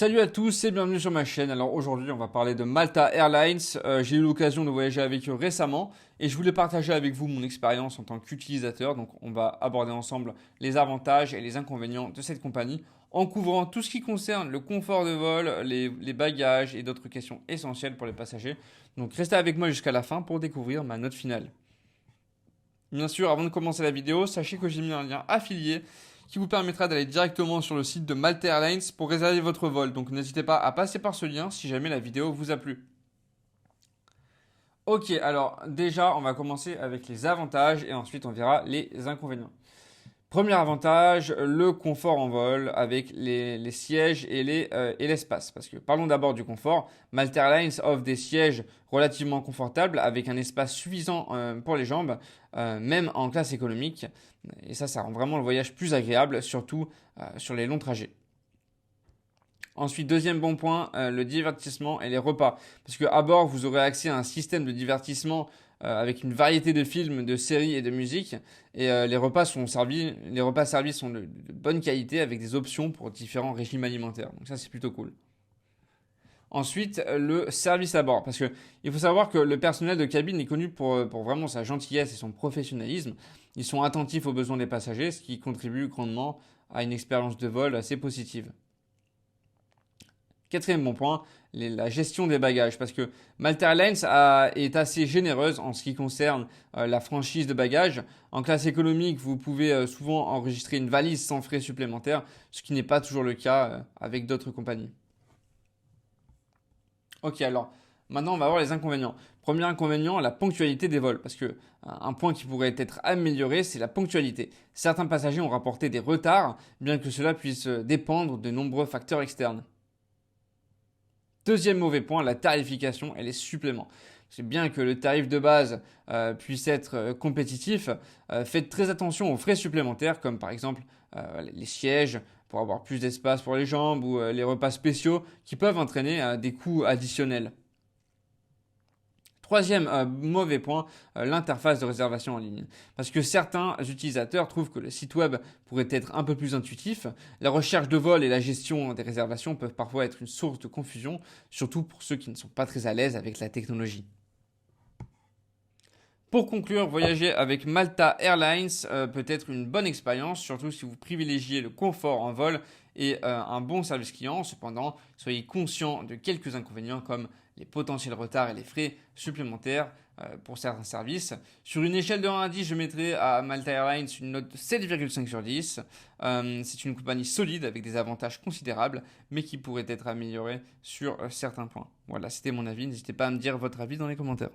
Salut à tous et bienvenue sur ma chaîne. Alors aujourd'hui on va parler de Malta Airlines. J'ai eu l'occasion de voyager avec eux récemment et je voulais partager avec vous mon expérience en tant qu'utilisateur. Donc on va aborder ensemble les avantages et les inconvénients de cette compagnie en couvrant tout ce qui concerne le confort de vol, les bagages et d'autres questions essentielles pour les passagers. Donc restez avec moi jusqu'à la fin pour découvrir ma note finale. Bien sûr, avant de commencer la vidéo, sachez que j'ai mis un lien affilié qui vous permettra d'aller directement sur le site de Malta Airlines pour réserver votre vol. Donc n'hésitez pas à passer par ce lien si jamais la vidéo vous a plu. Ok, alors déjà, on va commencer avec les avantages et ensuite on verra les inconvénients. Premier avantage, le confort en vol avec les sièges et l'espace. Parce que parlons d'abord du confort. Malta Airlines offre des sièges relativement confortables avec un espace suffisant pour les jambes, même en classe économique. Et ça rend vraiment le voyage plus agréable, surtout sur les longs trajets. Ensuite, deuxième bon point, le divertissement et les repas. Parce qu'à bord, vous aurez accès à un système de divertissement avec une variété de films, de séries et de musique. Et les repas servis sont de bonne qualité avec des options pour différents régimes alimentaires. Donc ça, c'est plutôt cool. Ensuite, le service à bord. Parce que il faut savoir que le personnel de cabine est connu pour vraiment sa gentillesse et son professionnalisme. Ils sont attentifs aux besoins des passagers, ce qui contribue grandement à une expérience de vol assez positive. Quatrième bon point, la gestion des bagages. Parce que Malta Airlines est assez généreuse en ce qui concerne la franchise de bagages. En classe économique, vous pouvez souvent enregistrer une valise sans frais supplémentaires, ce qui n'est pas toujours le cas avec d'autres compagnies. Ok, alors maintenant on va voir les inconvénients. Premier inconvénient, la ponctualité des vols. Parce que un point qui pourrait être amélioré, c'est la ponctualité. Certains passagers ont rapporté des retards, bien que cela puisse dépendre de nombreux facteurs externes. Deuxième mauvais point, la tarification et les suppléments. C'est bien que le tarif de base puisse être compétitif. Faites très attention aux frais supplémentaires, comme par exemple les sièges pour avoir plus d'espace pour les jambes ou les repas spéciaux qui peuvent entraîner des coûts additionnels. Troisième mauvais point, l'interface de réservation en ligne. Parce que certains utilisateurs trouvent que le site web pourrait être un peu plus intuitif. La recherche de vol et la gestion des réservations peuvent parfois être une source de confusion, surtout pour ceux qui ne sont pas très à l'aise avec la technologie. Pour conclure, voyager avec Malta Airlines peut être une bonne expérience, surtout si vous privilégiez le confort en vol et un bon service client. Cependant, soyez conscient de quelques inconvénients comme les potentiels retards et les frais supplémentaires pour certains services. Sur une échelle de 1 à 10, je mettrai à Malta Airlines une note de 7,5 sur 10. C'est une compagnie solide avec des avantages considérables, mais qui pourrait être améliorée sur certains points. Voilà, c'était mon avis. N'hésitez pas à me dire votre avis dans les commentaires.